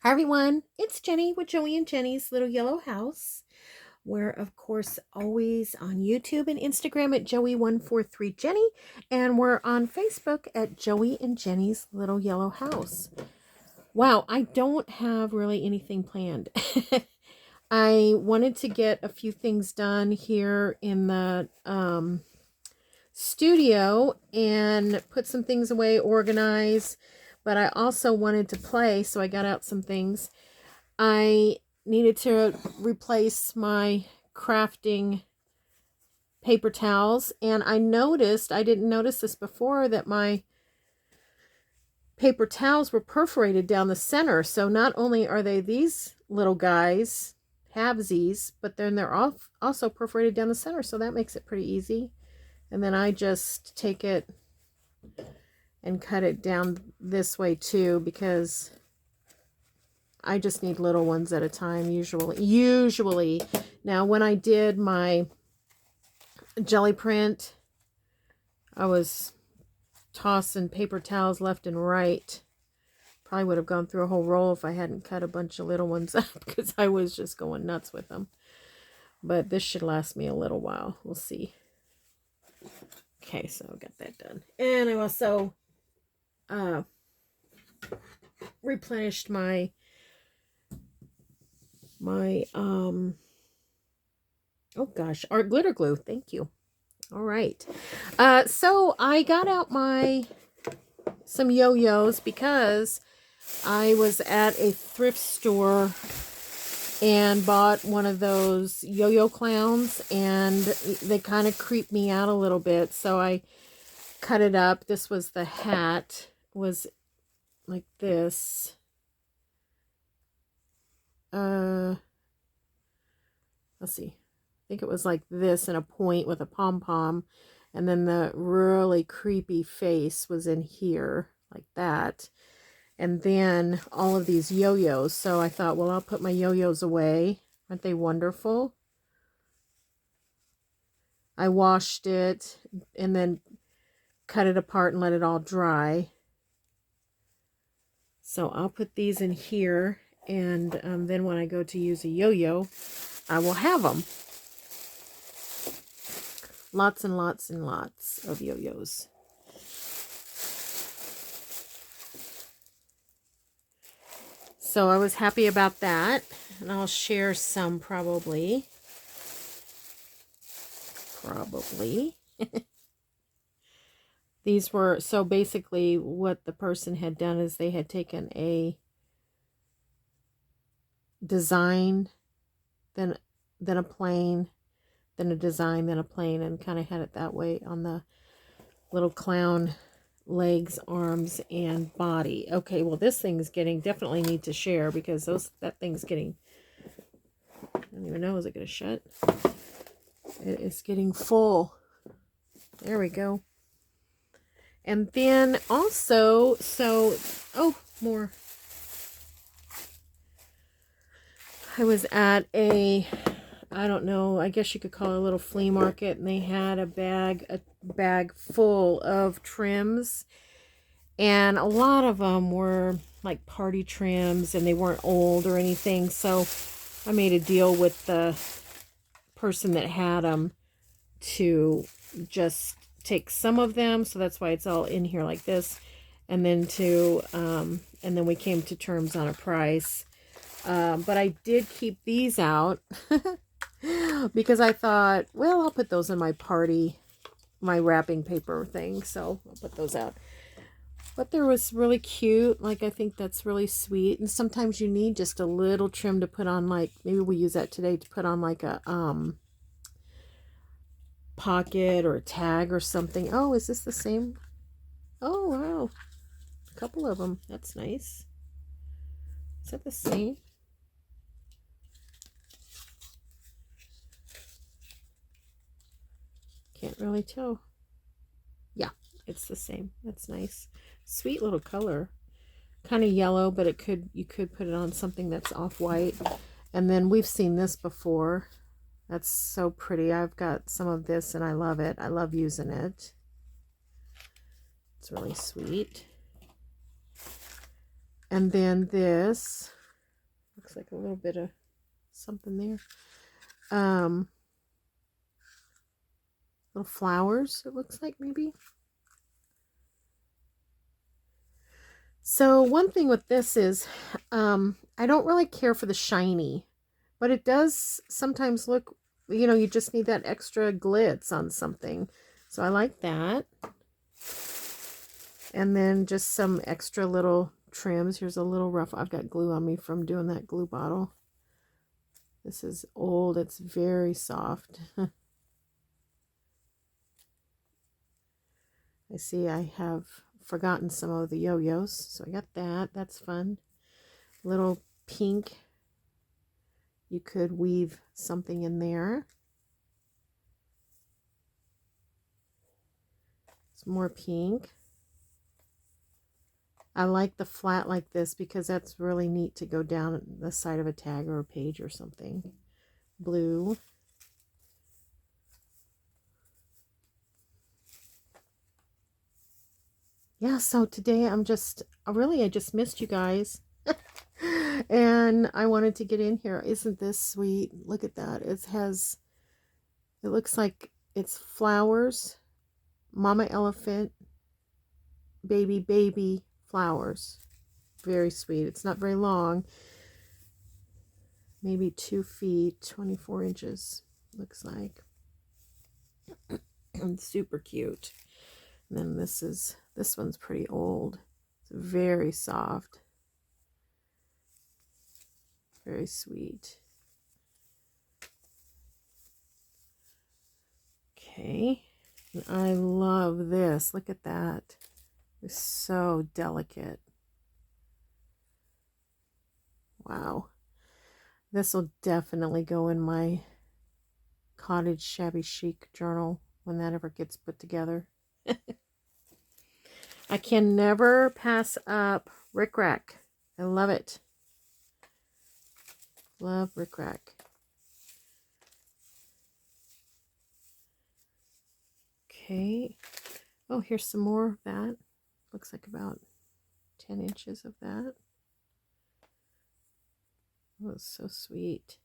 Hi everyone, it's Jenny with Joey and Jenny's Little Yellow House. We're of course always on YouTube and Instagram at Joey143Jenny, and we're on Facebook at Joey and Jenny's Little Yellow House. Wow, I don't have really anything planned. I wanted to get a few things done here in the studio and put some things away, organize, but I also wanted to play, so I got out some things. I needed to replace my crafting paper towels, and I didn't notice this before, that my paper towels were perforated down the center. So not only are they these little guys, halvesies, but then they're also perforated down the center, so that makes it pretty easy. And then I just take it and cut it down this way too, because I just need little ones at a time usually. Now, when I did my jelly print, I was tossing paper towels left and right. Probably would have gone through a whole roll if I hadn't cut a bunch of little ones up, because I was just going nuts with them. But this should last me a little while. We'll see. Okay, so I got that done. And I also replenished my oh gosh, art glitter glue. Thank you. All right. So I got out some yo-yos because I was at a thrift store and bought one of those yo-yo clowns, and they kind of creeped me out a little bit, so I cut it up. This was the hat, was like this. Let's see. I think it was like this in a point with a pom-pom, and then the really creepy face was in here like that. And then all of these yo-yos. So I thought, well, I'll put my yo-yos away. Aren't they wonderful? I washed it and then cut it apart and let it all dry. So I'll put these in here, and then when I go to use a yo-yo, I will have them. Lots and lots and lots of yo-yos. So I was happy about that, and I'll share some probably. These were, so basically what the person had done is they had taken a design, then a plane, then a design, then a plane, and kind of had it that way on the little clown legs, arms, and body. Okay, well, this thing's definitely need to share, because that thing's getting, I don't even know, is it going to shut? It is getting full. There we go. And then also, more. I was at I don't know, I guess you could call it a little flea market, and they had a bag full of trims, and a lot of them were like party trims, and they weren't old or anything. So I made a deal with the person that had them to just take some of them, so that's why it's all in here like this, and then and then we came to terms on a price. But I did keep these out because I thought, well, I'll put those in my wrapping paper thing, so I'll put those out. But there was really cute, like, I think that's really sweet. And sometimes you need just a little trim to put on, like, maybe we use that today to put on like a pocket or a tag or something. Oh, is this the same? Oh, wow. A couple of them. That's nice. Is that the same? Can't really tell. Yeah, it's the same. That's nice. Sweet little color. Kind of yellow, but you could put it on something that's off-white. And then we've seen this before. That's so pretty. I've got some of this and I love it. I love using it. It's really sweet. And then this Looks like a little bit of something there. Little flowers, it looks like, maybe. So one thing with this is I don't really care for the shiny, but it does sometimes look, you know, you just need that extra glitz on something. So I like that. And then just some extra little trims. Here's a little rough. I've got glue on me from doing that glue bottle. This is old. It's very soft. I see I have forgotten some of the yo-yos. So I got that. That's fun. Little pink. You could weave something in there. Some more pink. I like the flat like this because that's really neat to go down the side of a tag or a page or something. Blue. Yeah, so today I just missed you guys. And I wanted to get in here. Isn't this sweet? Look at that. It looks like it's flowers, mama elephant, baby flowers. Very sweet. It's not very long. Maybe 2 feet, 24 inches, looks like. And super cute. And then this one's pretty old. It's very soft. Very sweet. Okay. And I love this. Look at that. It's so delicate. Wow. This will definitely go in my cottage shabby chic journal when that ever gets put together. I can never pass up Rick Rack. I love it. Love Rick Rack. Okay. Oh, here's some more of that. Looks like about 10 inches of that. Oh, it's so sweet.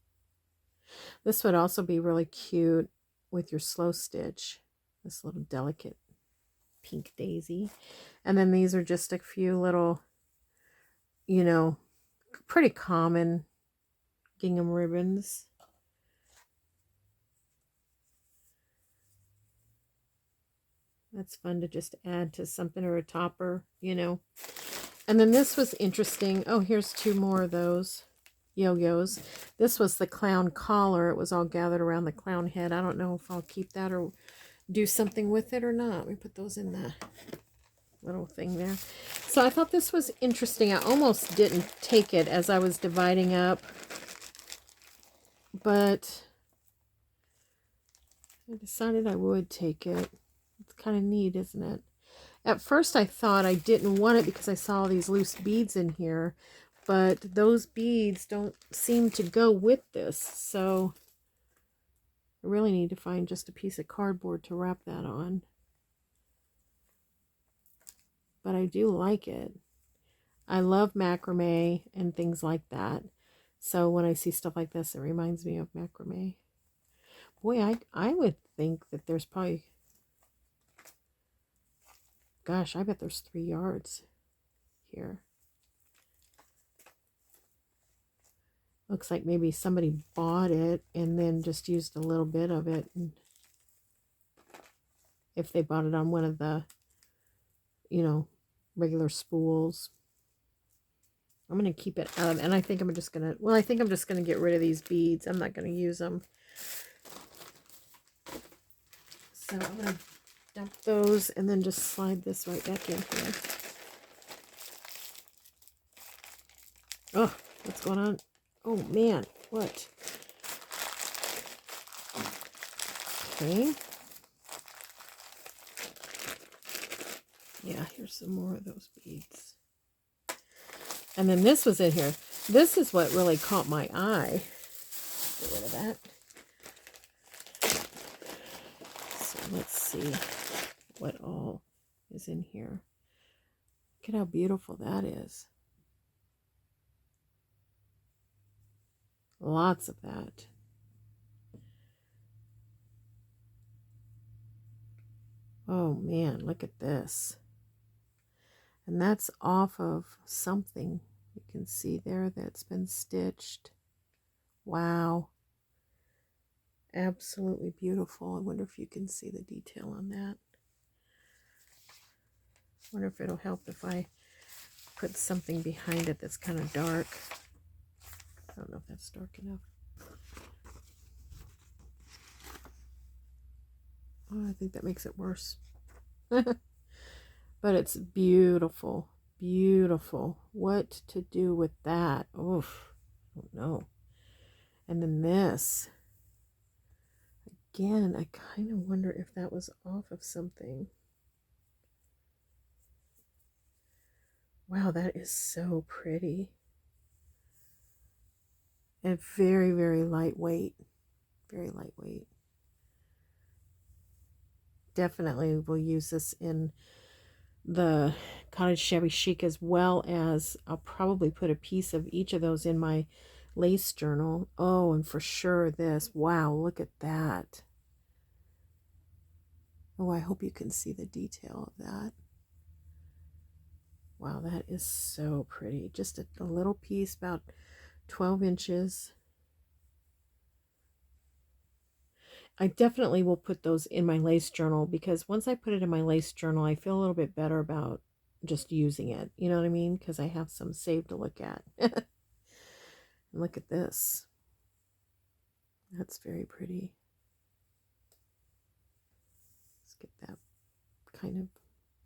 This would also be really cute with your slow stitch. This little delicate pink daisy. And then these are just a few little, you know, pretty common gingham ribbons. That's fun to just add to something, or a topper, you know. And then this was interesting. Oh, here's 2 more of those yo-yos. This was the clown collar. It was all gathered around the clown head. I don't know if I'll keep that or do something with it or not. We put those in the little thing there. So I thought this was interesting. I almost didn't take it as I was dividing up, but I decided I would take it. It's kind of neat, isn't it? At first I thought I didn't want it because I saw all these loose beads in here, but those beads don't seem to go with this, so I really need to find just a piece of cardboard to wrap that on. But I do like it. I love macrame and things like that. So when I see stuff like this, it reminds me of macrame. Boy, I would think that there's probably, gosh, I bet there's 3 yards here. Looks like maybe somebody bought it and then just used a little bit of it. And if they bought it on one of the, you know, regular spools. I'm going to keep it out. And I think I'm just going to, well, I think I'm just going to get rid of these beads. I'm not going to use them. So I'm going to dump those and then just slide this right back in here. Oh, what's going on? Oh, man. What? Okay. Yeah, here's some more of those beads. And then this was in here. This is what really caught my eye. Get rid of that. So let's see what all is in here. Look at how beautiful that is. Lots of that. Oh man, look at this. And that's off of something. You can see there that's been stitched. Wow. Absolutely beautiful. I wonder if you can see the detail on that. I wonder if it'll help if I put something behind it that's kind of dark. I don't know if that's dark enough. Oh, I think that makes it worse. But it's beautiful. Beautiful. What to do with that? Oof. I don't know. And then this. Again, I kind of wonder if that was off of something. Wow, that is so pretty. And very, very lightweight. Very lightweight. Definitely will use this in the cottage shabby chic, as well as I'll probably put a piece of each of those in my lace journal. Oh, and for sure this. Wow, look at that. Oh, I hope you can see the detail of that. Wow, that is so pretty. Just a little piece, about 12 inches. I definitely will put those in my lace journal, because once I put it in my lace journal, I feel a little bit better about just using it. You know what I mean? Because I have some saved to look at. And look at this. That's very pretty. Let's get that kind of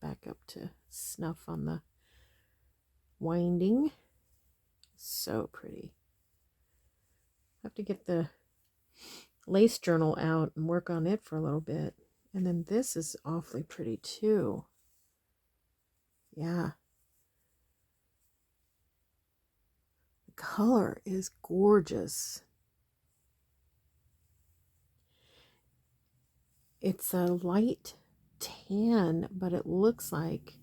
back up to snuff on the winding. So pretty. I have to get the lace journal out and work on it for a little bit. And then this is awfully pretty too. Yeah. The color is gorgeous. It's a light tan, but it looks like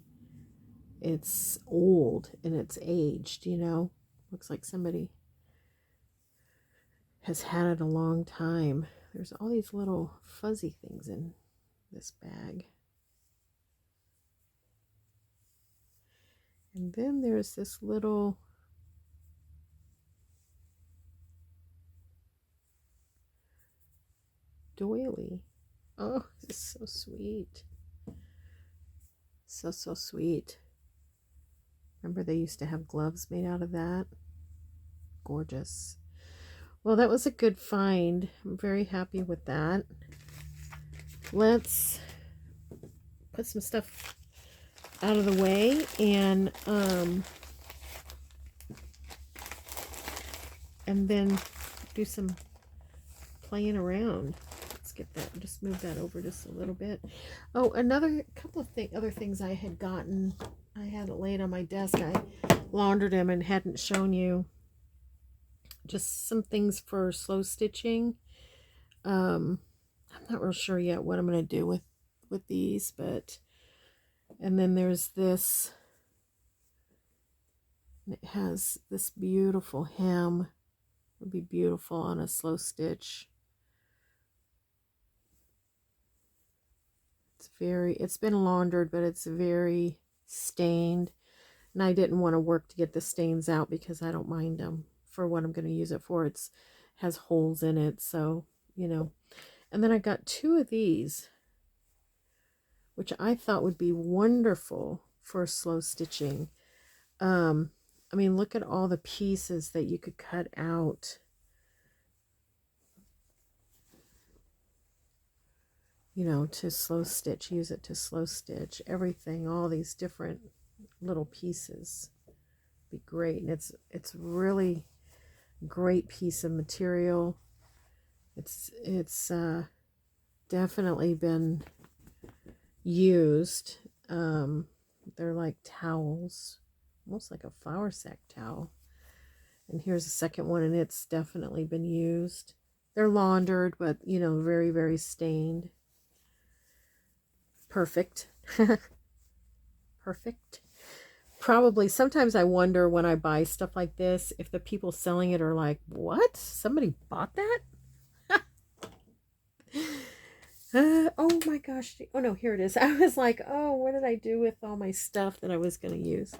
it's old and it's aged, you know? Looks like somebody has had it a long time. There's all these little fuzzy things in this bag. And then there's this little doily. Oh, this is so sweet. So, so sweet. Remember they used to have gloves made out of that? Gorgeous. Well, that was a good find. I'm very happy with that. Let's put some stuff out of the way and then do some playing around. Let's get that, just move that over just a little bit. Oh, another couple of other things I had gotten. I had it laid on my desk. I laundered them and hadn't shown you. Just some things for slow stitching. I'm not real sure yet what I'm going to do with these, but, and then there's this, and it has this beautiful hem. It would be beautiful on a slow stitch. It's been laundered, but it's very stained, and I didn't want to work to get the stains out because I don't mind them for what I'm going to use it for. It's has holes in it, so, you know. And then I got two of these, which I thought would be wonderful for slow stitching. I mean, look at all the pieces that you could cut out. You know, to slow stitch, use it to slow stitch everything, all these different little pieces. Be great. And it's really great piece of material. It's definitely been used. They're like towels, almost like a flour sack towel. And here's the second one, and it's definitely been used. They're laundered, but, you know, very, very stained. Perfect. Perfect. probably sometimes I wonder when I buy stuff like this if the people selling it are like, what? Somebody bought that? Oh my gosh. Oh no, here it is. I was like, oh, what did I do with all my stuff that I was going to use?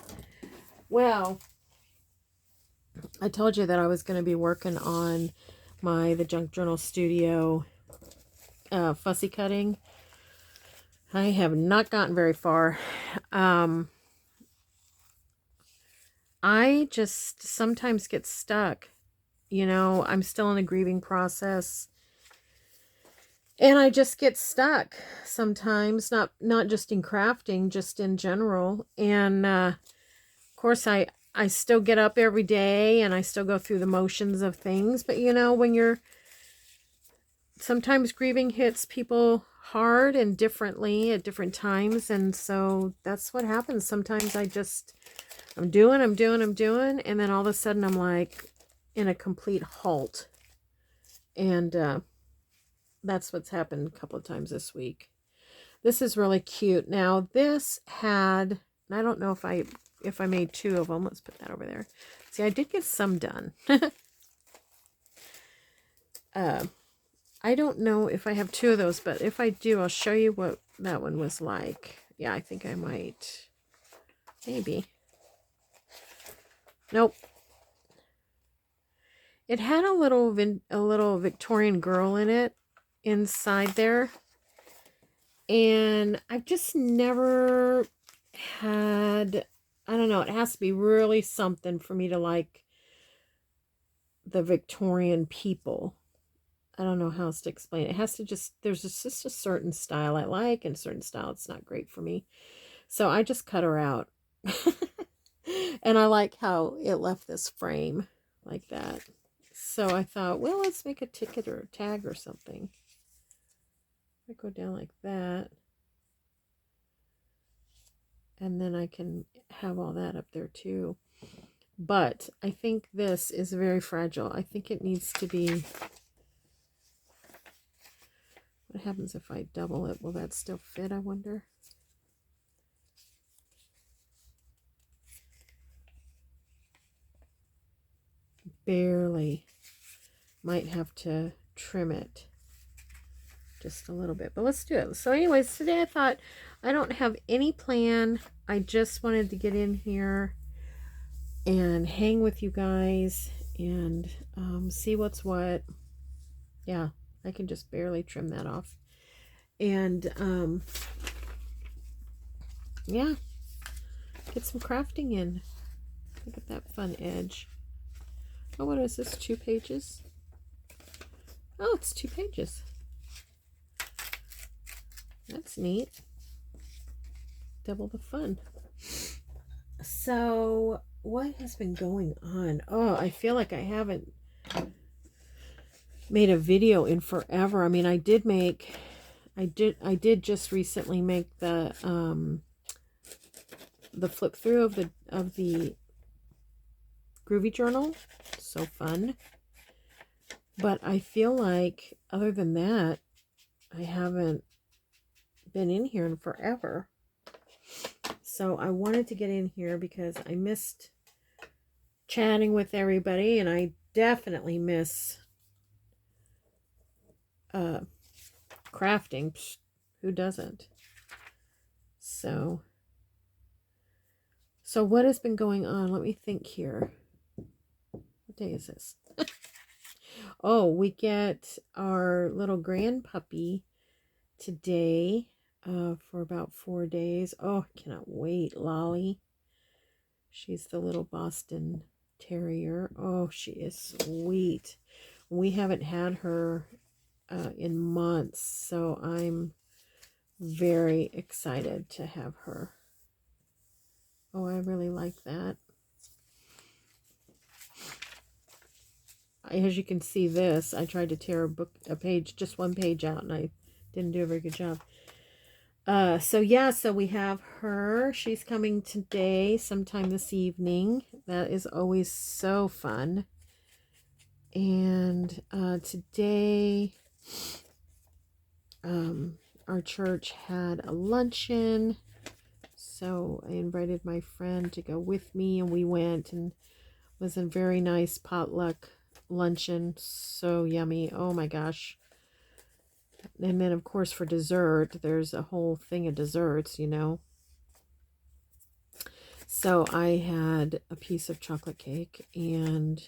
Well, I told you that I was going to be working on the Junk Journal Studio fussy cutting. I have not gotten very far. I just sometimes get stuck. You know, I'm still in a grieving process. And I just get stuck sometimes, not just in crafting, just in general. And of course, I still get up every day and I still go through the motions of things. But you know, sometimes grieving hits people hard and differently at different times. And so that's what happens. Sometimes I'm doing. And then all of a sudden I'm like in a complete halt. And that's what's happened a couple of times this week. This is really cute. Now this had, I don't know if I made two of them. Let's put that over there. See, I did get some done. I don't know if I have two of those, but if I do, I'll show you what that one was like. Yeah, I think I might. Maybe. Nope. It had a little Victorian girl in it inside there. And I've just never had, I don't know, it has to be really something for me to like the Victorian people. I don't know how else to explain it. It has to there's just a certain style I like and a certain style it's not great for me. So I just cut her out. And I like how it left this frame like that. So I thought, well, let's make a ticket or a tag or something. I go down like that. And then I can have all that up there too. But I think this is very fragile. I think it needs to be... What happens if I double it? Will that still fit, I wonder? Barely. Might have to trim it just a little bit, but let's do it. So anyways, today I thought I don't have any plan. I just wanted to get in here and hang with you guys and see what's what. Yeah, I can just barely trim that off. And yeah, get some crafting in. Look at that fun edge. Oh, what is this? 2 pages? Oh, it's 2 pages. That's neat. Double the fun. So, what has been going on? Oh, I feel like I haven't made a video in forever. I mean, I did just recently make the flip through of the Groovy Journal. So fun. But I feel like other than that, I haven't been in here in forever. So I wanted to get in here because I missed chatting with everybody, and I definitely miss crafting. Psh, who doesn't? So what has been going on? Let me think here. What day is this? Oh, we get our little grand puppy today for about 4 days. Oh, I cannot wait. Lolly. She's the little Boston Terrier. Oh, she is sweet. We haven't had her in months, so I'm very excited to have her. Oh, I really like that. As you can see this, I tried to tear just one page out, and I didn't do a very good job. So we have her. She's coming today, sometime this evening. That is always so fun. And today, our church had a luncheon. So I invited my friend to go with me, and we went, and it was a very nice potluck luncheon. So yummy. Oh my gosh. And then, of course, for dessert, there's a whole thing of desserts, you know. So I had a piece of chocolate cake, and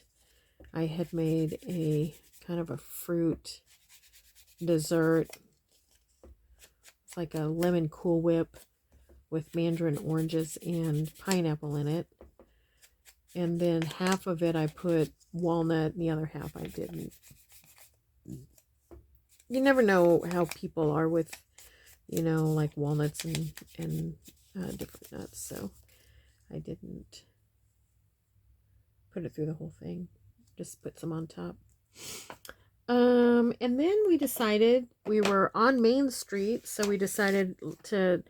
I had made a kind of a fruit dessert. It's like a lemon Cool Whip with mandarin oranges and pineapple in it. And then half of it I put walnut, and the other half I didn't. You never know how people are with, you know, like walnuts and different nuts. So I didn't put it through the whole thing. Just put some on top. And then we decided, we were on Main Street, so we decided to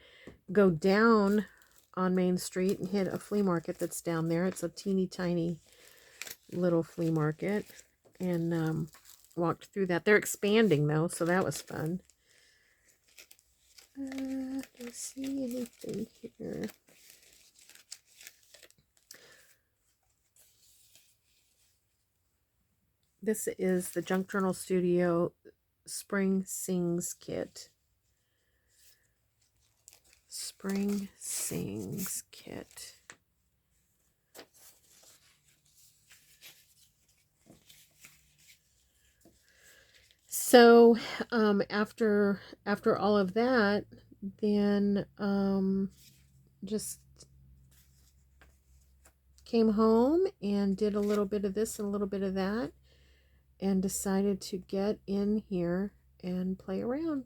go down on Main Street and hit a flea market that's down there. It's a teeny tiny little flea market, and walked through that. They're expanding though, so that was fun. Let's see anything here. This is the Junk Journal Studio Spring Sings Kit. Spring Sings Kit. So after all of that, then just came home and did a little bit of this and a little bit of that, and decided to get in here and play around.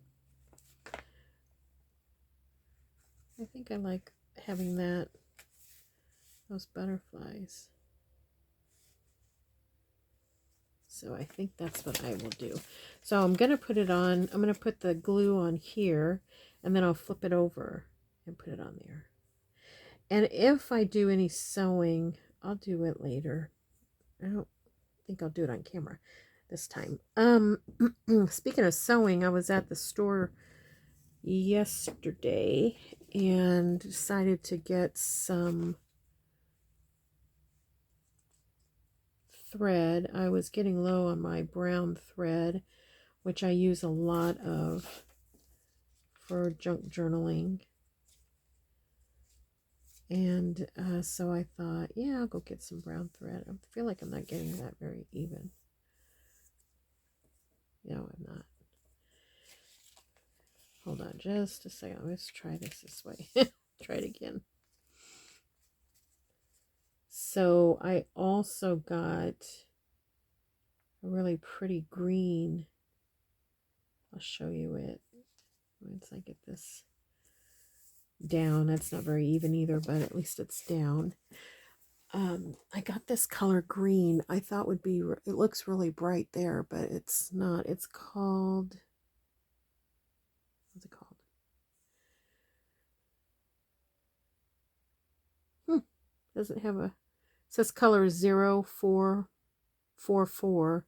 I think I like having those butterflies. So I think that's what I will do. So I'm going to put it on, I'm going to put the glue on here, and then I'll flip it over and put it on there. And if I do any sewing, I'll do it later. I don't think I'll do it on camera this time. Speaking of sewing, I was at the store yesterday and decided to get some thread. I was getting low on my brown thread, which I use a lot of for junk journaling. And so I thought, yeah, I'll go get some brown thread. I feel like I'm not getting that very even. No, I'm not. Hold on just a second. Let's try this way. Try it again. So I also got a really pretty green. I'll show you it. Once I get this down. That's not very even either, but at least it's down. I got this color green. I thought would be, it looks really bright there, but it's not. It's called, what's it called? Doesn't have a, it says color 0444.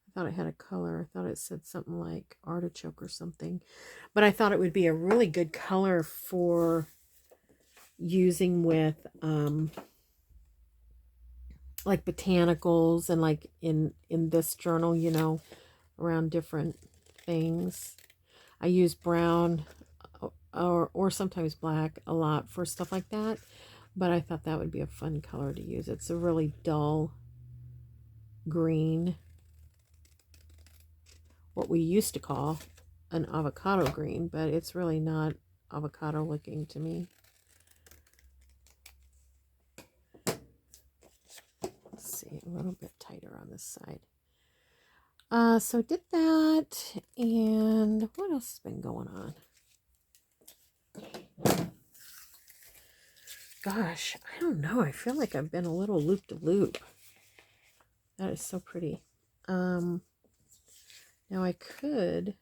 I thought it had a color. I thought it said something like artichoke or something. But I thought it would be a really good color for using with like botanicals, and like in this journal, you know, around different things. I use brown or sometimes black a lot for stuff like that, but I thought that would be a fun color to use. It's a really dull green, what we used to call an avocado green, but it's really not avocado looking to me. Let's see, a little bit tighter on this side. So did that, and what else has been going on? Gosh, I don't know. I feel like I've been a little loop-de-loop. That is so pretty. Now I could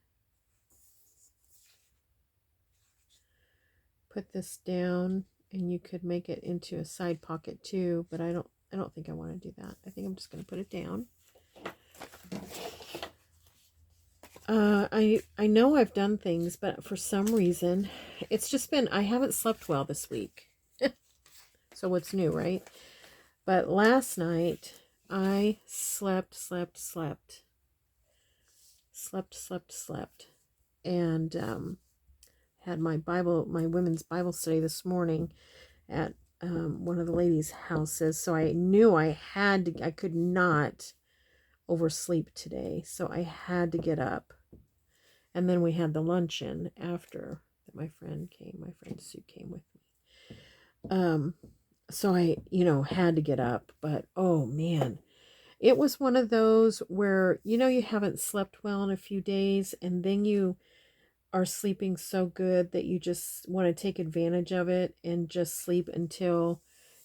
put this down, and you could make it into a side pocket too, but I don't think I want to do that. I think I'm just going to put it down. I know I've done things, but for some reason, it's just been, I haven't slept well this week. So what's new, right? But last night, I slept, and had my women's Bible study this morning at one of the ladies' houses. So I knew I could not oversleep today. So I had to get up. And then we had the luncheon after that my friend Sue came with me. So I, had to get up, but oh man, it was one of those where, you haven't slept well in a few days and then you are sleeping so good that you just want to take advantage of it and just sleep until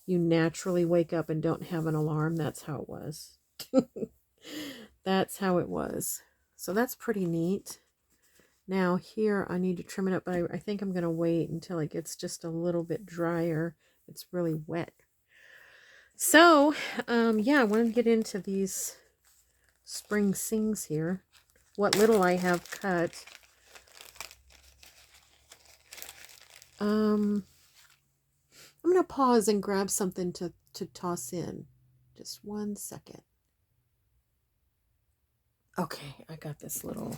you naturally wake up and don't have an alarm. That's how it was. That's how it was. So that's pretty neat. Now here I need to trim it up, but I think I'm going to wait until it gets just a little bit drier. It's really wet. So, yeah, I wanted to get into these spring sings here. What little I have cut. I'm going to pause and grab something to toss in. Just 1 second. Okay, I got this little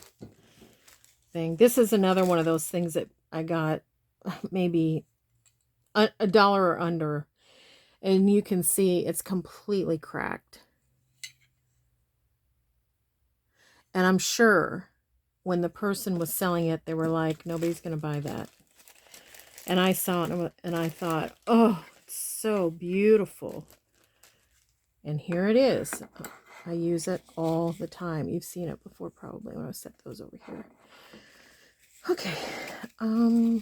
thing. This is another one of those things that I got maybe $1 or under. And you can see it's completely cracked. And I'm sure when the person was selling it, they were like, nobody's going to buy that. And I saw it and I thought, oh, it's so beautiful. And here it is. I use it all the time. You've seen it before probably when I set those over here. Okay. I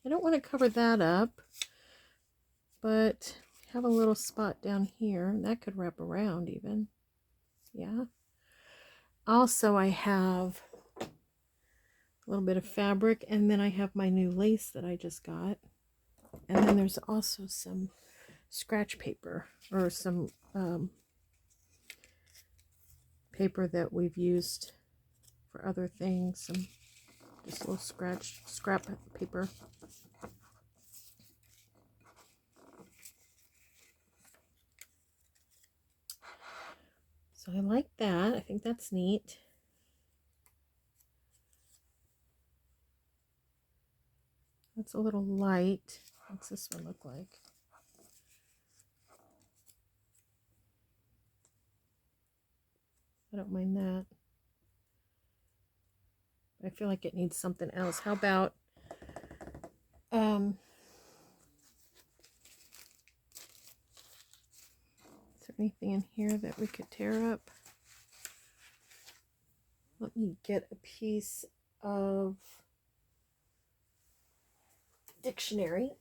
don't want to cover that up, but I have a little spot down here and that could wrap around even. Yeah. Also, I have a little bit of fabric, and then I have my new lace that I just got. And then there's also some scratch paper, or some paper that we've used for other things. Some just little scrap paper. So I like that. I think that's neat. That's a little light. What's this one look like? I don't mind that. I feel like it needs something else. How about is there anything in here that we could tear up? Let me get a piece of dictionary.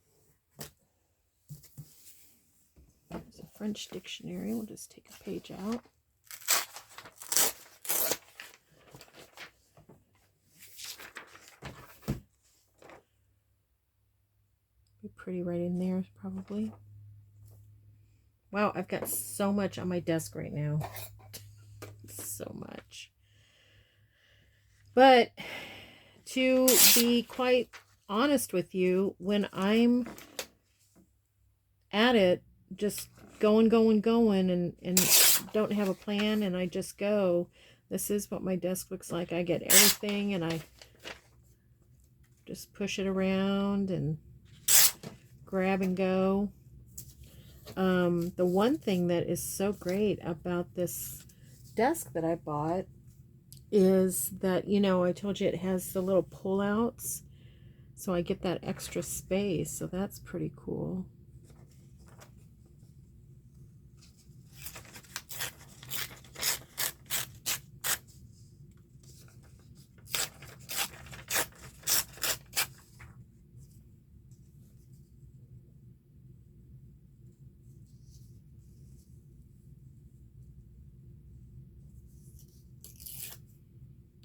There's a French dictionary. We'll just take a page out. Be pretty right in there, probably. Wow, I've got so much on my desk right now. So much. But to be quite honest with you, when I'm at it, just going, and don't have a plan, and I just go, this is what my desk looks like. I get everything, and I just push it around and grab and go. The one thing that is so great about this desk that I bought is that, I told you it has the little pull-outs, so I get that extra space, so that's pretty cool.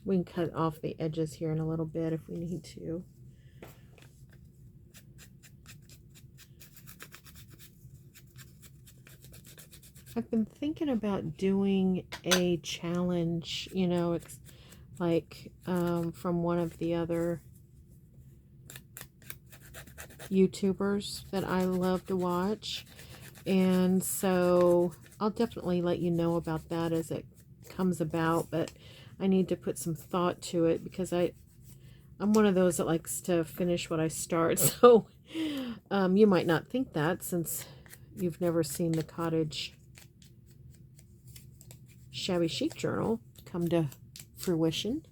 We can cut off the edges here in a little bit if we need to. I've been thinking about doing a challenge, like from one of the other YouTubers that I love to watch. And so I'll definitely let you know about that as it comes about, but I need to put some thought to it because I'm one of those that likes to finish what I start. So you might not think that since you've never seen the Cottage Shabby Chic Journal come to fruition.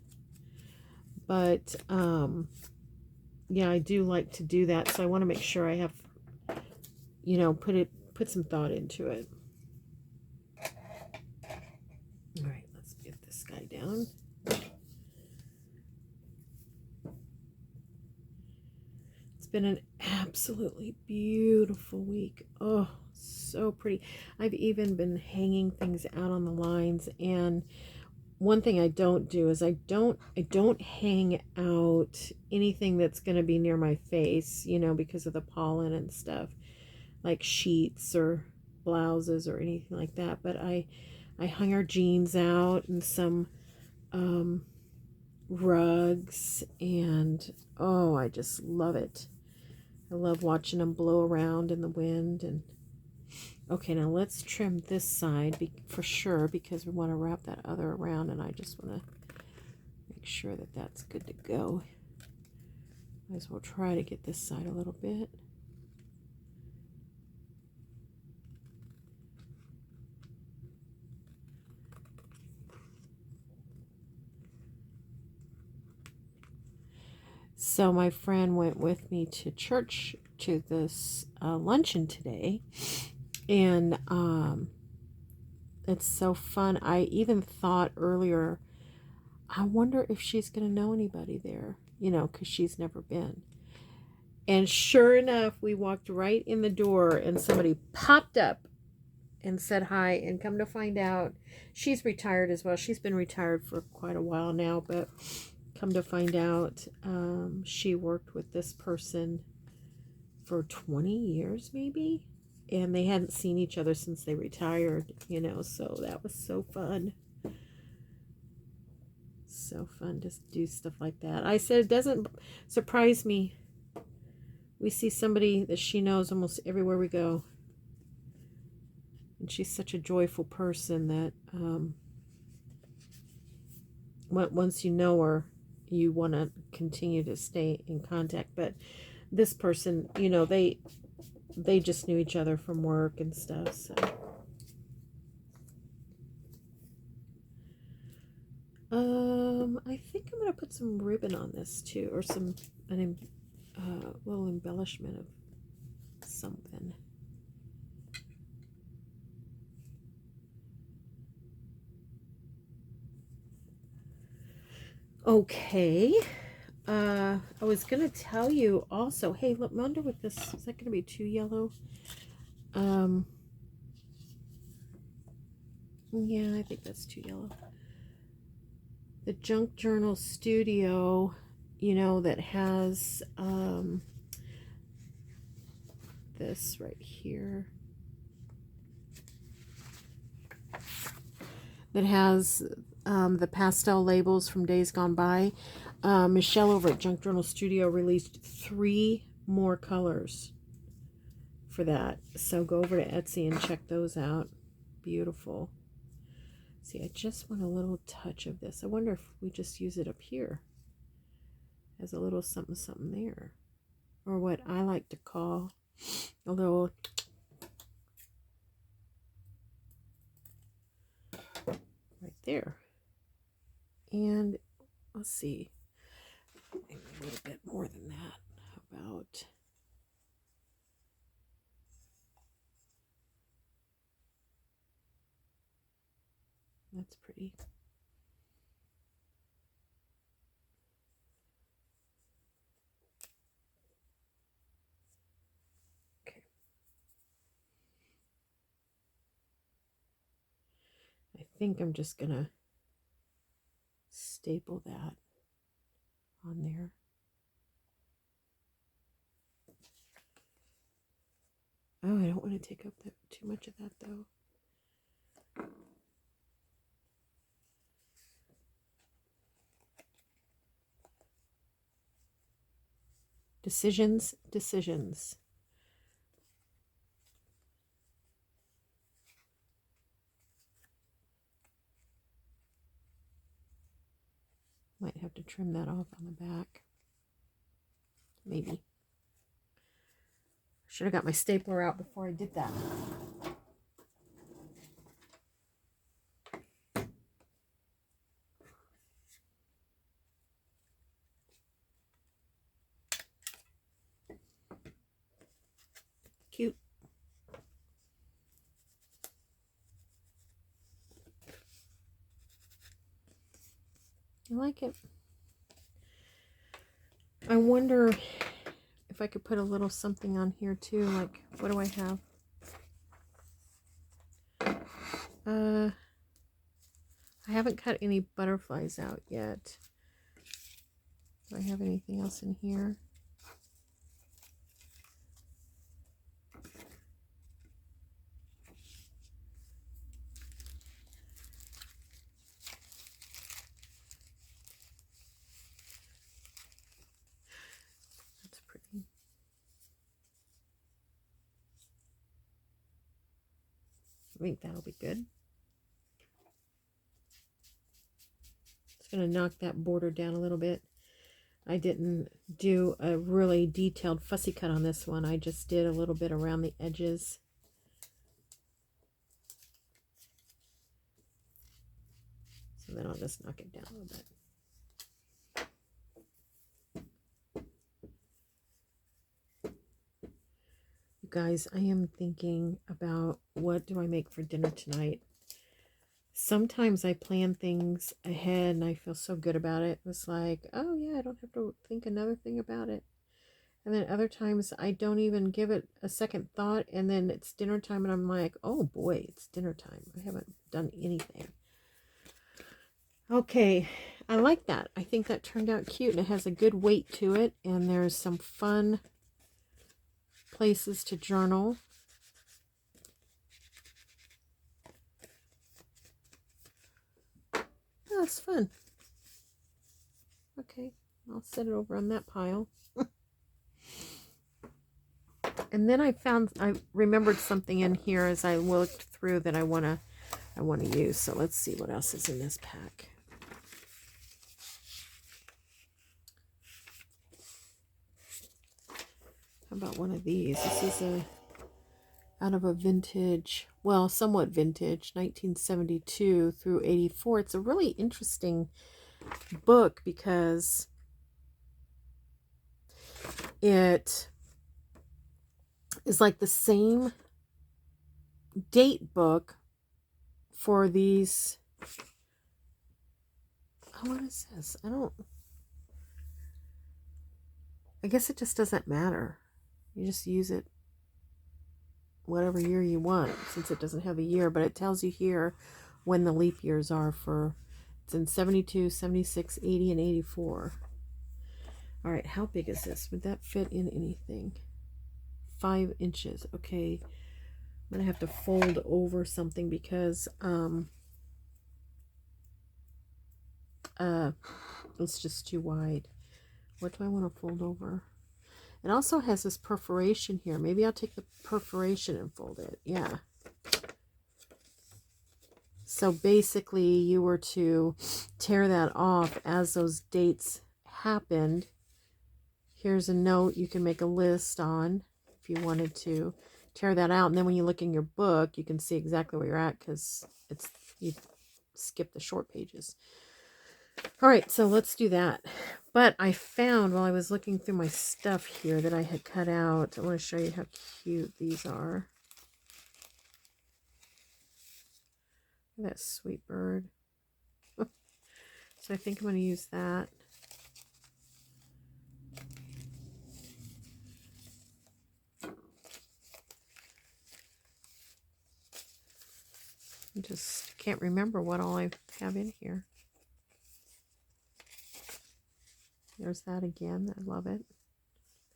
But yeah, I do like to do that. So I want to make sure I have, you know, put some thought into it. All right, let's get this guy down. It's been an absolutely beautiful week. Oh, so pretty. I've even been hanging things out on the lines, and one thing I don't do is I don't hang out anything that's going to be near my face, you know, because of the pollen and stuff, like sheets or blouses or anything like that. But I hung our jeans out and some rugs, and oh, I just love it. I love watching them blow around in the wind. And okay, now let's trim this side for sure, because we want to wrap that other around, and I just want to make sure that that's good to go. Might as well try to get this side a little bit. So my friend went with me to church to this luncheon today, and it's so fun. I even thought earlier, I wonder if she's going to know anybody there, you know, because she's never been. And sure enough, we walked right in the door and somebody popped up and said hi, and come to find out, she's retired as well. She's been retired for quite a while now, but come to find out, she worked with this person for 20 years maybe, and they hadn't seen each other since they retired, you know, so that was so fun. So fun to do stuff like that. I said it doesn't surprise me. We see somebody that she knows almost everywhere we go. And she's such a joyful person that once you know her, you want to continue to stay in contact. But this person, you know, they just knew each other from work and stuff. So I think I'm gonna put some ribbon on this too, or some little embellishment of something. Okay. I was gonna tell you also, hey, look, wonder with this, is that gonna be too yellow? Yeah, I think that's too yellow. The Junk Journal Studio, you know, that has this right here, that has the pastel labels from days gone by. Michelle over at Junk Journal Studio released 3 more colors for that. So go over to Etsy and check those out. Beautiful. See, I just want a little touch of this. I wonder if we just use it up here as a little something something there. Or what I like to call a little right there. And let's see, maybe a little bit more than that. How about that's pretty. Okay. I think I'm just gonna staple that on there. Oh, I don't want to take up too much of that though. Decisions, decisions. Might have to trim that off on the back. Maybe. Should have got my stapler out before I did that. Cute. I like it. I wonder if I could put a little something on here too. Like, what do I have? I haven't cut any butterflies out yet. Do I have anything else in here? That's pretty. I think that'll be good. Going to knock that border down a little bit. I didn't do a really detailed fussy cut on this one. I just did a little bit around the edges. So then I'll just knock it down a little bit. You guys, I am thinking about what do I make for dinner tonight. Sometimes I plan things ahead and I feel so good about it. It's like, oh yeah, I don't have to think another thing about it. And then other times I don't even give it a second thought, and then it's dinner time and I'm like, oh boy, it's dinner time. I haven't done anything. Okay, I like that. I think that turned out cute and it has a good weight to it, and there's some fun places to journal. That's fun. Okay, I'll set it over on that pile. And then I remembered something in here as I looked through that I want to use. So let's see what else is in this pack. How about one of these? This is out of a vintage, well, somewhat vintage, 1972 through 84. It's a really interesting book because it is like the same date book for these. Oh, what is this? I guess it just doesn't matter. You just use it whatever year you want, since it doesn't have a year, but it tells you here when the leap years are for, it's in 72, 76, 80, and 84. All right, how big is this? Would that fit in anything? 5 inches. Okay, I'm gonna have to fold over something because it's just too wide. What do I want to fold over? It also has this perforation here. Maybe I'll take the perforation and fold it. Yeah. So basically you were to tear that off as those dates happened. Here's a note you can make a list on if you wanted to. Tear that out, and then when you look in your book, you can see exactly where you're at because you skip the short pages. All right, so let's do that. But I found while I was looking through my stuff here that I had cut out. I want to show you how cute these are. Look at that sweet bird. So I think I'm going to use that. I just can't remember what all I have in here. There's that again. I love it.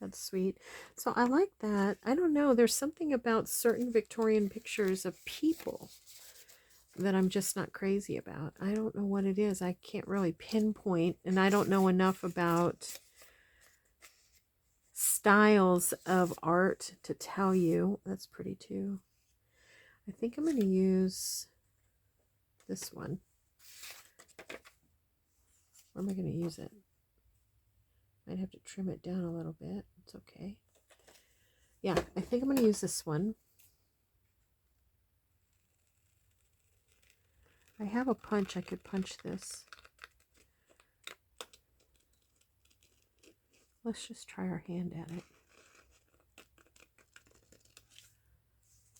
That's sweet. So I like that. I don't know. There's something about certain Victorian pictures of people that I'm just not crazy about. I don't know what it is. I can't really pinpoint, and I don't know enough about styles of art to tell you. That's pretty too. I think I'm going to use this one. Where am I going to use it? Might have to trim it down a little bit. It's okay. Yeah, I think I'm going to use this one. I have a punch. I could punch this. Let's just try our hand at it.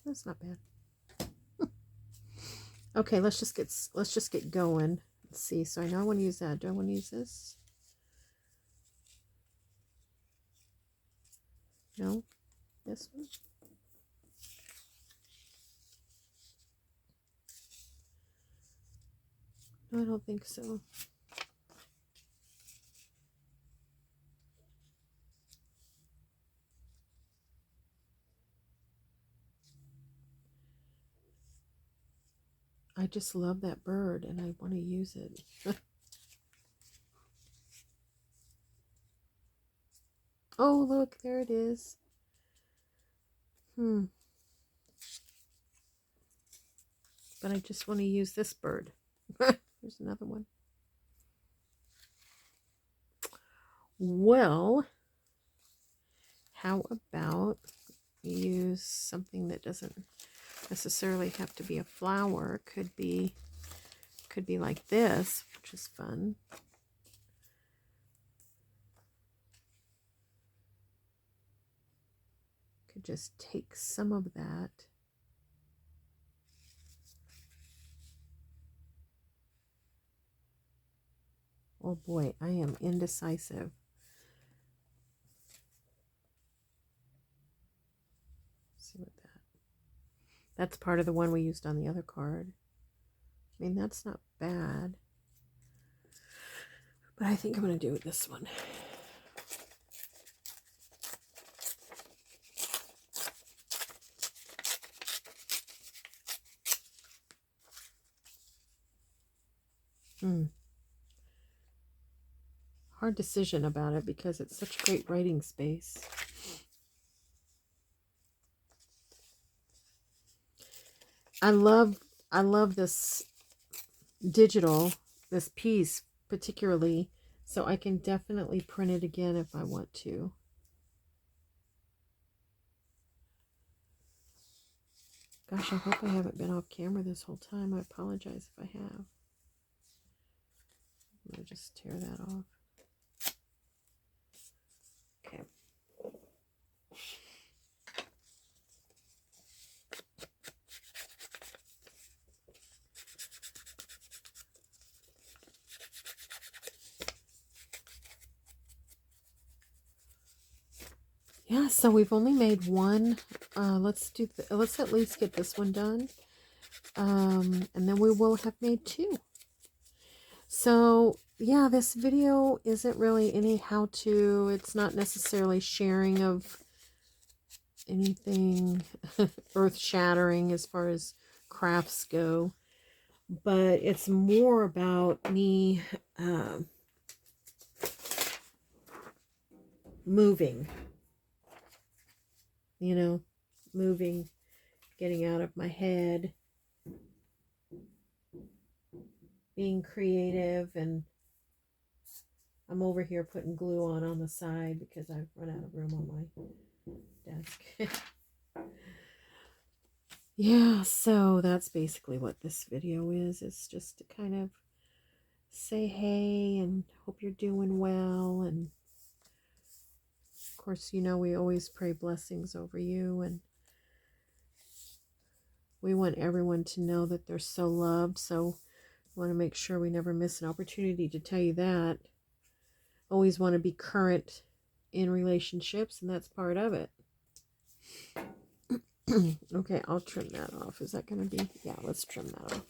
That's not bad. Okay, let's just get going. Let's see. So I know I want to use that. Do I want to use this? No. This one? No, I don't think so. I just love that bird and I want to use it. Oh, look, there it is. But I just want to use this bird. There's another one. Well, how about we use something that doesn't necessarily have to be a flower? Could be like this, which is fun. Could just take some of that. Oh boy, I am indecisive. Let's see what that's part of the one we used on the other card. I mean, that's not bad. But I think I'm going to do it this one. Hard decision about it because it's such great writing space. I love this digital, this piece particularly, so I can definitely print it again if I want to. Gosh, I hope I haven't been off camera this whole time. I apologize if I have. I'm going to just tear that off. Okay. Yeah, so we've only made one. Let's at least get this one done. And then we will have made two. So yeah, this video isn't really any how-to. It's not necessarily sharing of anything earth-shattering as far as crafts go, but it's more about me moving, moving, getting out of my head, being creative. And I'm over here putting glue on the side because I've run out of room on my desk. Yeah, so that's basically what this video is. It's just to kind of say hey and hope you're doing well. And of course, we always pray blessings over you, and we want everyone to know that they're so loved. So we want to make sure we never miss an opportunity to tell you that. Always want to be current in relationships, and that's part of it. Okay, I'll trim that off. Is that going to be? Yeah, let's trim that off.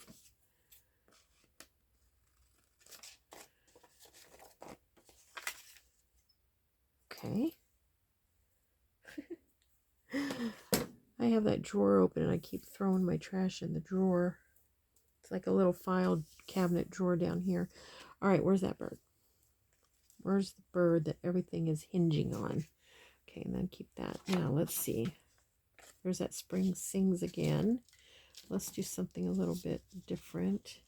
Okay. I have that drawer open and I keep throwing my trash in the drawer. It's like a little file cabinet drawer down here. All right, where's that bird? Where's the bird that everything is hinging on? Okay, and then keep that. Now let's see. There's that spring sings again. Let's do something a little bit different.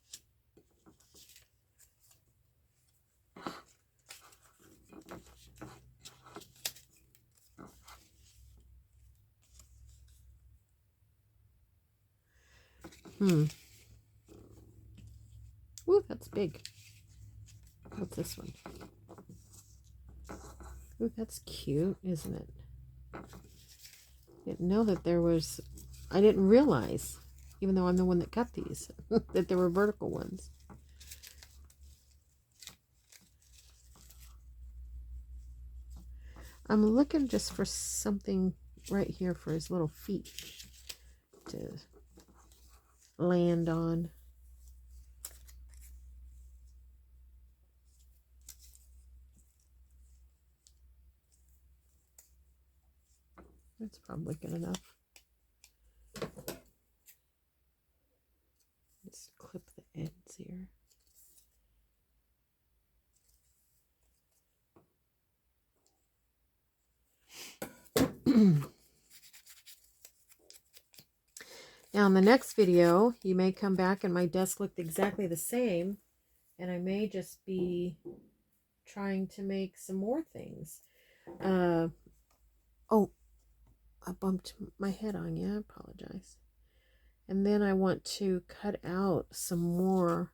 Ooh, that's big. What's this one? Ooh, that's cute, isn't it? Didn't know that there was... I didn't realize, even though I'm the one that cut these, that there were vertical ones. I'm looking just for something right here for his little feet to land on. That's probably good enough. Just clip the ends here. Now in the next video, you may come back and my desk looked exactly the same, and I may just be trying to make some more things. Oh, I bumped my head on you. I apologize. And then I want to cut out some more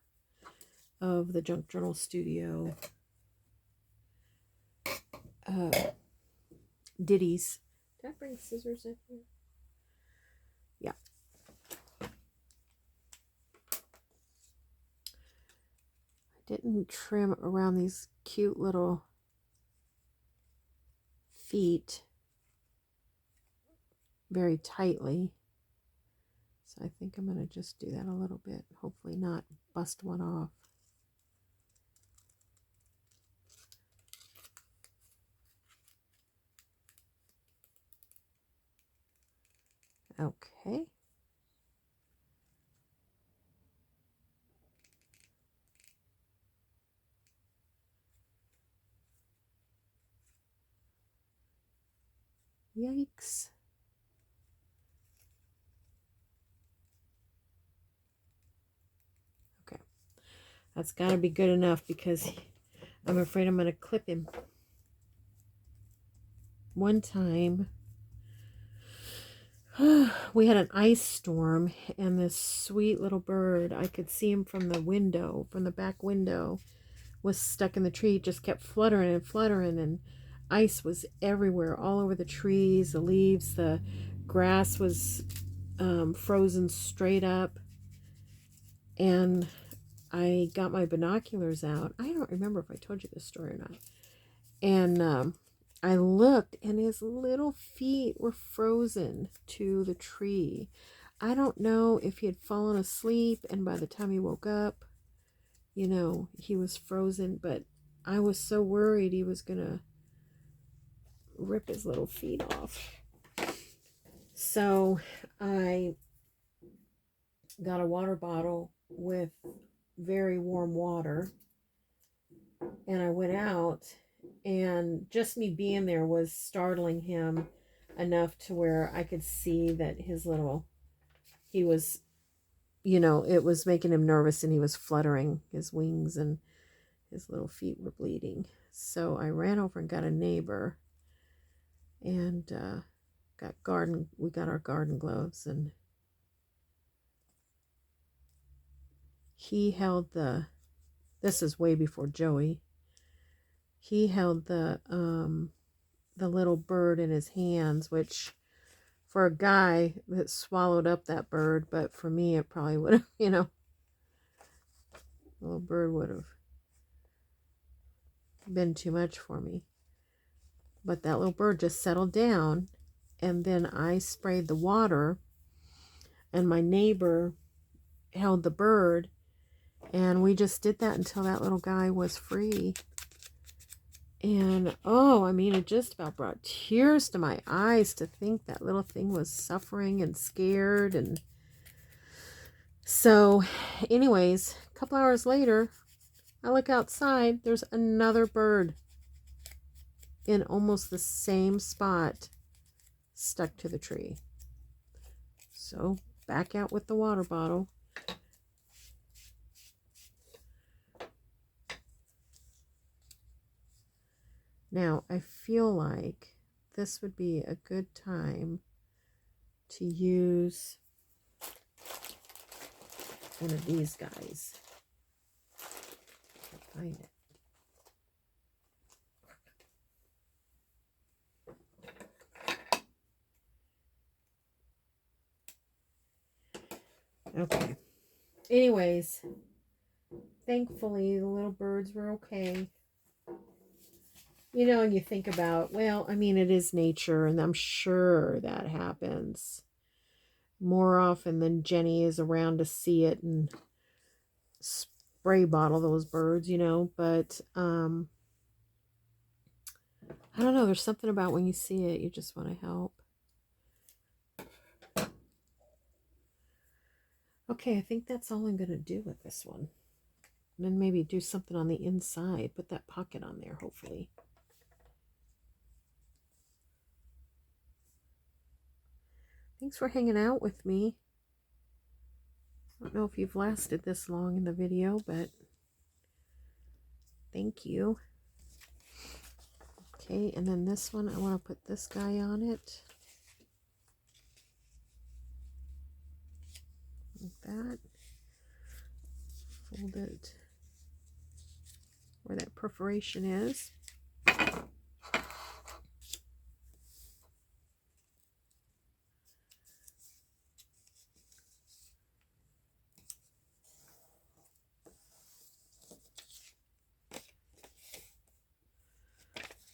of the Junk Journal Studio ditties. Did I bring scissors in here? Yeah. I didn't trim around these cute little feet very tightly. So I think I'm going to just do that a little bit. Hopefully not bust one off. Okay. Yikes. Okay. That's got to be good enough because I'm afraid I'm going to clip him. One time, we had an ice storm, and this sweet little bird, I could see him from the window, from the back window, was stuck in the tree. It just kept fluttering and fluttering, and ice was everywhere, all over the trees, the leaves, the grass was frozen straight up. And I got my binoculars out. I don't remember if I told you this story or not. And I looked, and his little feet were frozen to the tree. I don't know if he had fallen asleep, and by the time he woke up, you know, he was frozen, but I was so worried he was going to rip his little feet off. So I got a water bottle with very warm water, and I went out, and just me being there was startling him enough to where I could see that he was, you know, it was making him nervous, and he was fluttering his wings, and his little feet were bleeding. So I ran over and got a neighbor, and we got our garden gloves, and he held this is way before Joey. He held the little bird in his hands, which for a guy that swallowed up that bird, but for me it probably would have, you know, the little bird would have been too much for me. But that little bird just settled down, and then I sprayed the water, and my neighbor held the bird, and we just did that until that little guy was free. And oh, I mean, it just about brought tears to my eyes to think that little thing was suffering and scared. And so anyways, a couple hours later, I look outside, there's another bird. in almost the same spot stuck to the tree. So back out with the water bottle. Now I feel like this would be a good time to use one of these guys. Can't find it. Okay. Anyways, thankfully the little birds were okay. You know, and you think about, well, I mean, it is nature, and I'm sure that happens more often than Jenny is around to see it and spray bottle those birds, you know, but I don't know, there's something about when you see it, you just want to help. Okay, I think that's all I'm going to do with this one. And then maybe do something on the inside, put that pocket on there, hopefully. Thanks for hanging out with me. I don't know if you've lasted this long in the video, but thank you. Okay, and then this one, I want to put this guy on it. Like that. Fold it where that perforation is.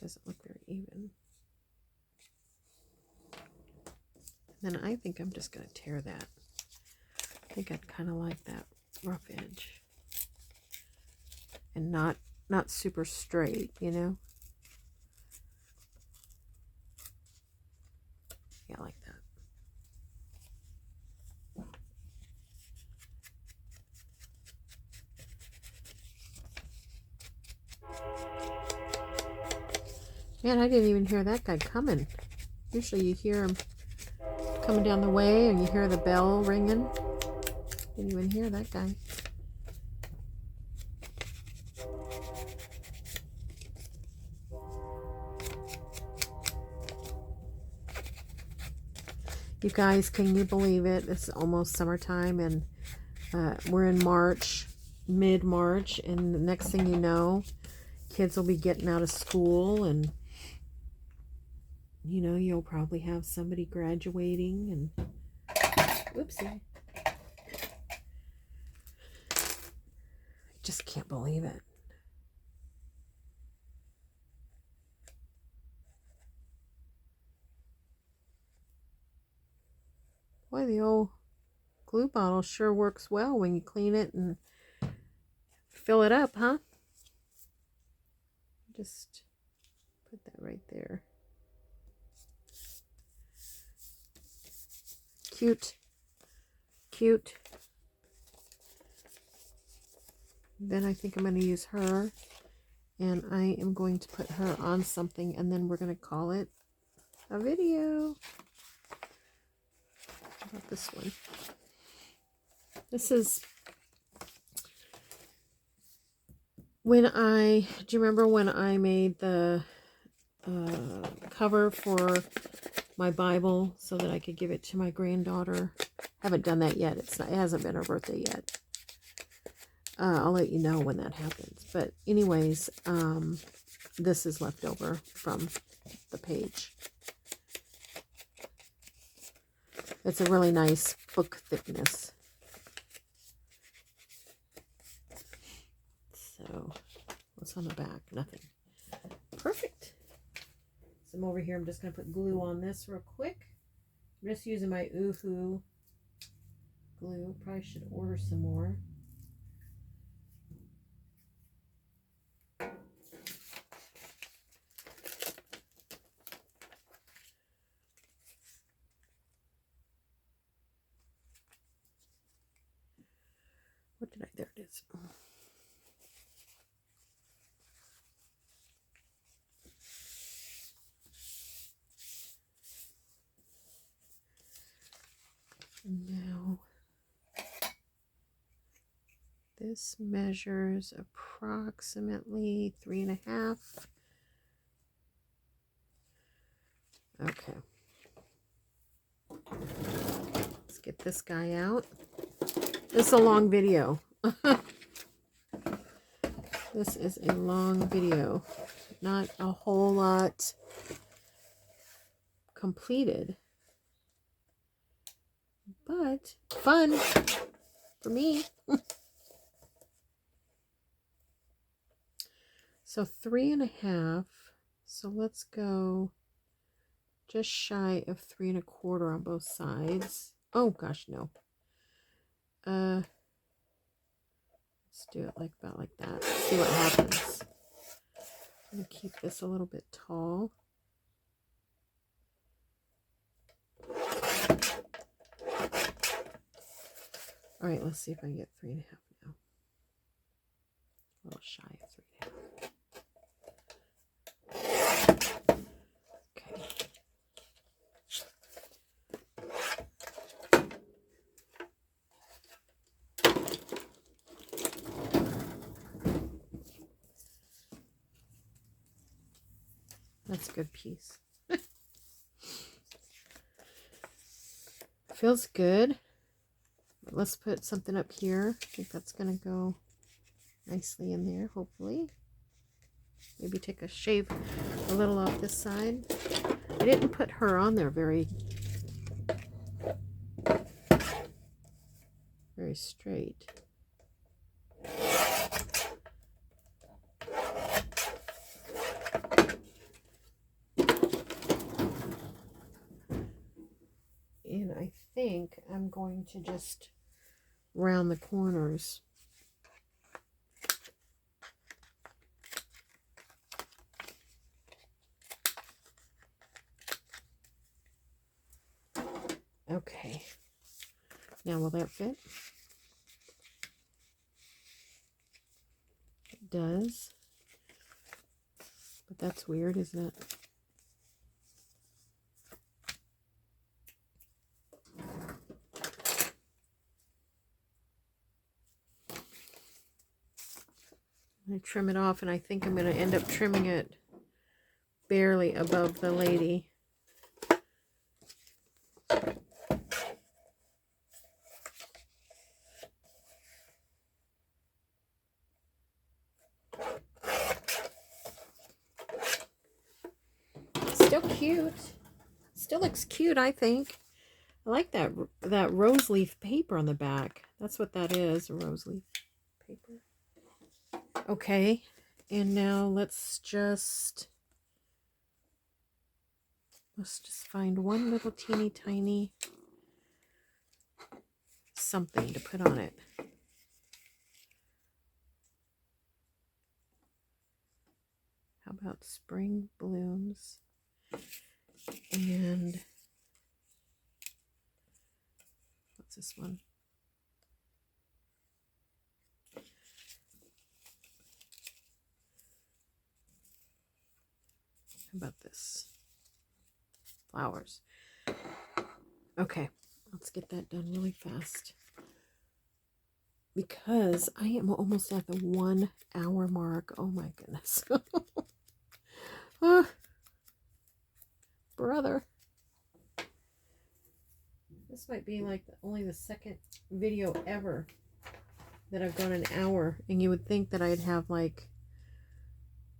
Doesn't look very even. And then I think I'm just going to tear that. I think I'd kind of like that rough edge. And not super straight, you know? Yeah, like that. Man, I didn't even hear that guy coming. Usually you hear him coming down the way and you hear the bell ringing. Didn't even hear that guy. You guys, can you believe it? It's almost summertime and we're in March, mid-March, and the next thing you know, kids will be getting out of school and you know, you'll probably have somebody graduating and whoopsie. Just can't believe it. Boy, the old glue bottle sure works well when you clean it and fill it up, huh? Just put that right there. Cute. Cute. Then I think I'm going to use her. And I am going to put her on something. And then we're going to call it a video. How about this one? This is when do you remember when I made the cover for my Bible so that I could give it to my granddaughter? Haven't done that yet. It hasn't been her birthday yet. I'll let you know when that happens. But anyways, this is left over from the page. It's a really nice book thickness. So, what's on the back? Nothing. Perfect. So I'm over here. I'm just going to put glue on this real quick. I'm just using my Oohoo glue. Probably should order some more. What did I? There it is. This measures approximately 3.5. Okay. Let's get this guy out. This is a long video. This is a long video. Not a whole lot completed. But fun for me. So 3.5. So let's go just shy of 3.25 on both sides. Oh gosh, no. Let's do it like about like that. See what happens. I'm gonna keep this a little bit tall. All right, let's see if I can get 3.5 now. A little shy of 3.5. Okay. That's a good piece. Feels good. Let's put something up here. I think that's going to go nicely in there, hopefully. Maybe take a shave a little off this side. I didn't put her on there very straight. And I think I'm going to just round the corners. Okay. Now will that fit? It does. But that's weird, isn't it? I trim it off, and I think I'm going to end up trimming it barely above the lady. Still cute. Still looks cute, I think. I like that rose leaf paper on the back. That's what that is, a rose leaf paper. Okay, and now let's just find one little teeny tiny something to put on it. How about spring blooms? And what's this one? How about this? Flowers. Okay, let's get that done really fast, because I am almost at the 1 hour mark. Oh my goodness. Brother. This might be like only the second video ever that I've gone an hour, and you would think that I'd have like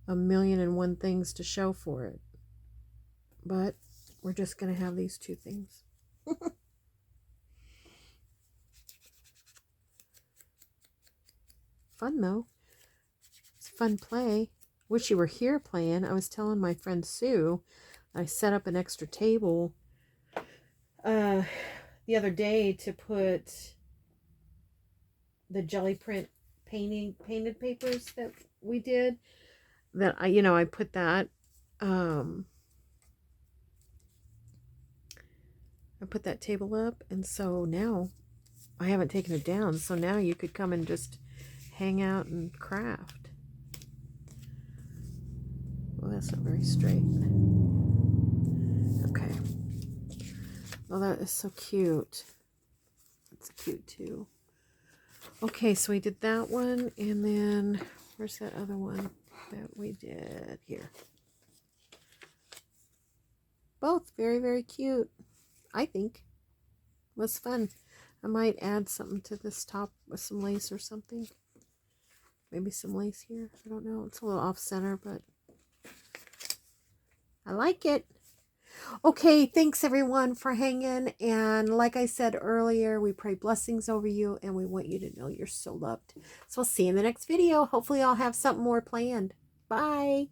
1,000,001 things to show for it. But we're just going to have these 2 things. Fun though. It's fun play. Wish you were here playing. I was telling my friend Sue, I set up an extra table the other day to put the jelly print painted papers that we did. That I put that I put that table up, and so now I haven't taken it down, so now you could come and just hang out and craft. Well, that's not very straight. Okay. Oh, that is so cute. It's cute too. Okay, so we did that one, and then where's that other one that we did here? Both very, very cute, I think. Was fun. I might add something to this top with some lace or something. Maybe some lace here. I don't know. It's a little off center, but I like it. Okay, thanks everyone for hanging. And like I said earlier, we pray blessings over you, and we want you to know you're so loved. So we'll see you in the next video. Hopefully I'll have something more planned. Bye.